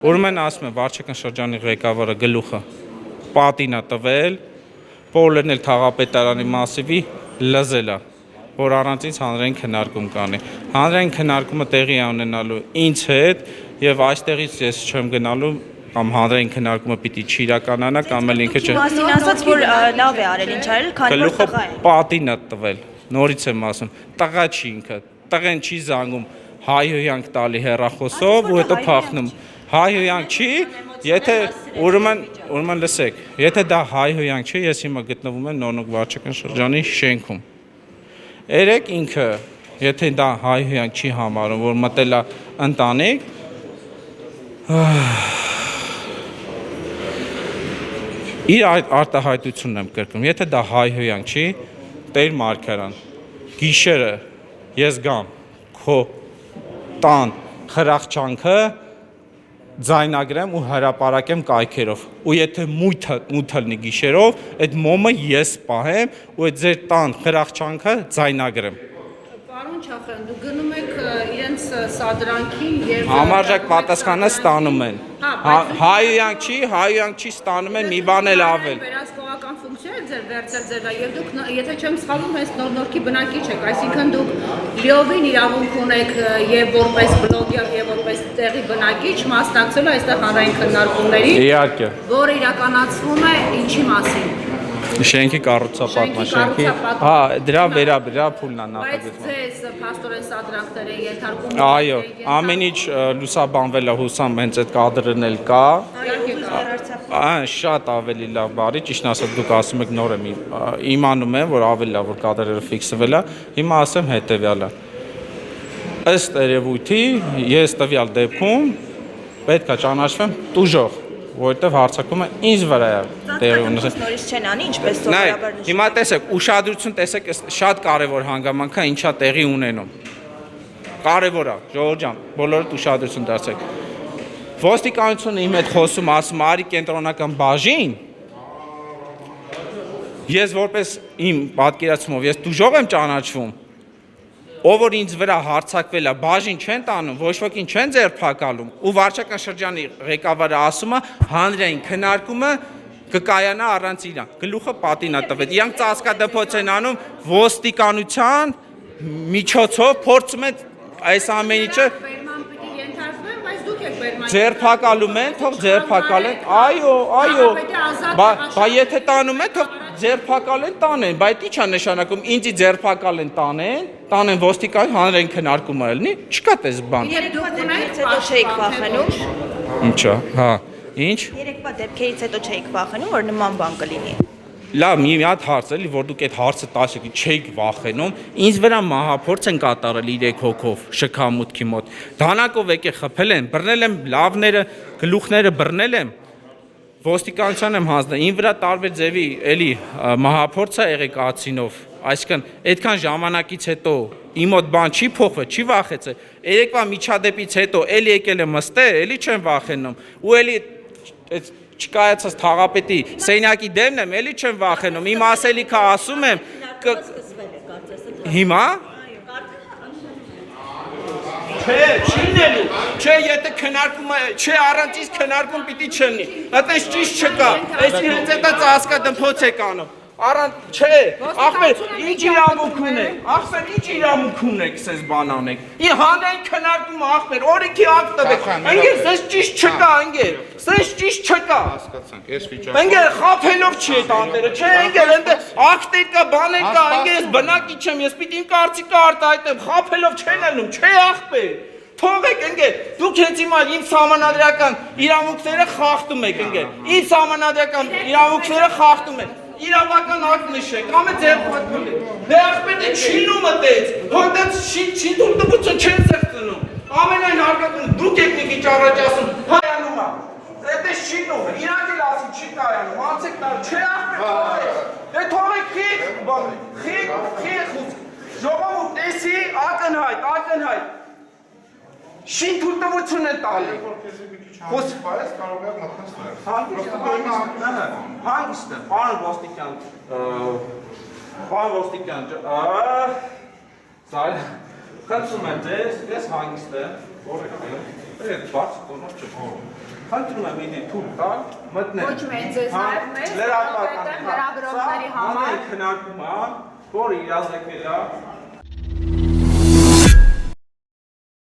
Ուրեմն ասում եմ վարչական շրջանի ղեկավարը գլուխը պատին է տվել, Պոլերն էլ թաղապետարանի մասիվի լզել է, որ առանց ինձ հանրային քննարկում կանի։ Հանրային քննարկումը տեղի է ունենալու ինձ հետ եւ այստեղից ես չեմ գնալու կամ հանրային քննարկումը պիտի չիրականանա կամ էլ ինքը Մասին ասած, որ լավ է արել, ինչ արել, քանի որ տղա է։ Պատին է տվել, նորից եմ ասում, տղա չի ինքը, տղեն չի զանգում հայհոյանք տալի հեռախոսով ու հետո փախնում։ Հայհոյանք չի, եթե ուրեմն լսեք, եթե դա հայհոյանք չի, ես հիմա գտնվում եմ Նորնուկ վարչական շրջանի շենքում։ Երեք ինքը, եթե դա հայհոյանք չի համարում, որ մտել է ընտանիք, իր արտահայտությունն եմ կրկնում, եթե դա հայհոյանք չի, Տեր Մարգարյան, գիշերը ես գամ քո տան խրախճանքը ձայնագրեմ ու հրապարակեմ կայքերով ու եթե մութ լինի գիշերով, այդ մոմը ես պահեմ ու այդ ձեր տան խրախճանքը ձայնագրեմ։ Պարոն Չախյան, դուք գնում եք իրենց սադրանքին եւ Համարժեք պատասխանը ստանում են։ Հայհոյանք չի ստանում են մի բան էլ ավել։ Վերահսկողական ֆունկցիա է ձեր վերցել ձերա եւ դուք եթե չեմ սխալվում, հենց Նորնորքի բնակիչ եք, այսինքն դուք լիովին իրավունք ունեք եւ որպես բլոգեր եւ որպես տեղի բնակիչ մասնակցել այստեղ հանրային քննարկումներին։ Իհարկե։ Որը իրականացվում է ինչի մասին։ Շենքի կառուցապատման, շենքի, հա, դրա վերաբերյալ փուլն է նախագծում։ Բայց ձեզ փաստորեն սադրանքներ են ենթարկում։ Այո, ամեն ինչ լուսաբանվել է, հուսամ հենց այդ կադրն էլ կա։ Շատ ավելի լավ բարի, ճիշտ ասած դուք ասում եք նոր եմ իմանում եմ, որ ավելի լավ որ կադրերը ֆիքսվել է, հիմա ասեմ հետեւյալը։ Ըստ երևույթի ես տվյալ դեպքում պետք է ճանաչվեմ տուժող, որովհետև հարձակումը ինձ վրա է տեղի ունեցել։ Նորից չեն անի, ինչպես սովորաբար նշում։ Հիմա տեսեք, ուշադրություն տեսեք, շատ կարևոր հանգամանք է, ինչա տեղի ունենում։ Կարևոր է, ժողովուրդ ջան, բոլորդ ուշադրություն դարձեք։ Ոստիկանությունը իմ հետ խոսում, ասում արի կենտրոնական բաժին։ Ես որպես իմ պատկերացումով ես տուժող եմ ճանաչվում։ Ով որ ինձ վրա հարձակվել է, բաժին չեն տանում, ոչ ոքին չեն ձերբակալում, ու վարչական շրջանի ղեկավարը ասում է հանրային քննարկումը կկայանա առանց իրան։ Գլուխը պատին է տվել։ Իրանք ծածկադպոց են անում ոստիկանության միջոցով փորձում են այս ամեն ինչը ձերբակալում են, թող ձերբակալեն։ Այո, բա եթե տանում են, թող ձերբակալեն տանեն, բայց ի՞նչ է նշանակում ինձի ձերբակալեն տանեն ոստիկան հանրային քննարկումը լինի, չկա տես բան։ Երեկվա դեպքերից հետո չէիք վախենում։ Ինչա, հա, ինչ։ Երեկվա դեպքերից հետո չէիք վախենում, որ նման բան կլինի։ Լավ, մի հատ հարց էլի, որ դուք այդ հարցը տալիս եք, չէիք վախենում, ինձ վրա մահափորձ են կատարել 3 հոգով շքամուտքի մոտ։ Դանակով եկե խփել են, բռնել եմ լավները, գլուխները բռնել եմ, ոստիկանության եմ հանձնել, ին վրա տարբեր ձևի էլի մահափորձ է եղել կացինով, այսինքն այդքան ժամանակից հետո իմ մոտ բան չի փոխվել, չի վախեցել։ Երեկվա միջադեպից հետո էլի եկել եմ նստել, էլի չեմ վախենում, ու էլի այդ չկայացած թաղապետի սենյակի դեմն եմ, էլի չեմ վախենում, իմ ասելիքը ասում եմ, հիմա? Չէ, եթե քննարկումը, չէ, առանց ինձ քննարկում պիտի չլինի, այդպես ճիշտ չկա, այսի հենց էտա ծածկադմփոց եք անում, առանց, չէ, ախպեր, ինչ իրավունք ունեք սեզ բան անեք, հանրային քննարկումը ախպեր, օրենքի ակտ տվեք, ընգեր, սեզ ճիշտ չկա, ընգեր, սեզ ճիշտ չկա, ընգեր, խափելով չի էտ անտերը, չէ, ընգեր, ընտեղ ակտեր կա, բաներ կա, ընգեր, ես բնակիչ եմ, ես պիտի իմ կարծիքը արտահայտեմ, խափելով չեն ելնում, չէ ախպեր, թողեք ընկեր, դուք հենց հիմա իմ սահմանադրական իրավունքները խախտում եք ընկեր, իմ սահմանադրական իրավունքները խախտում եք, իրավական ակտ նշեք, կամ է ձերբակալ եք, դե ախպետ է չինում մտեց, հորդած շինթուրտվություն չեն սեղծնում, ամենայն հարգատուն դուք եք մի քիչ առաջ ասում, հայանում է, այդպես չինում է, իրանք էլ ասում չի կայանում, անցեք տար, չէ ախպետ, դե թողեք խիղ, ժողովուրդ տեսի ակնհայտ, շինթուրտվություն է տալի, Բայց կարող է մխնցնել։ Հանգիստ է, պարոն ոստիկյան, խնդրում եմ ձեզ, ես հանգիստ է, բաց կոնով չփոխ։ Խնդրում եմ ինձ թույլ տալ մտնել։ Ոչ մեծ ձեզ նաև մեզ, որովհետև լրագրողների համար քննարկում է, որ իրազեկվել է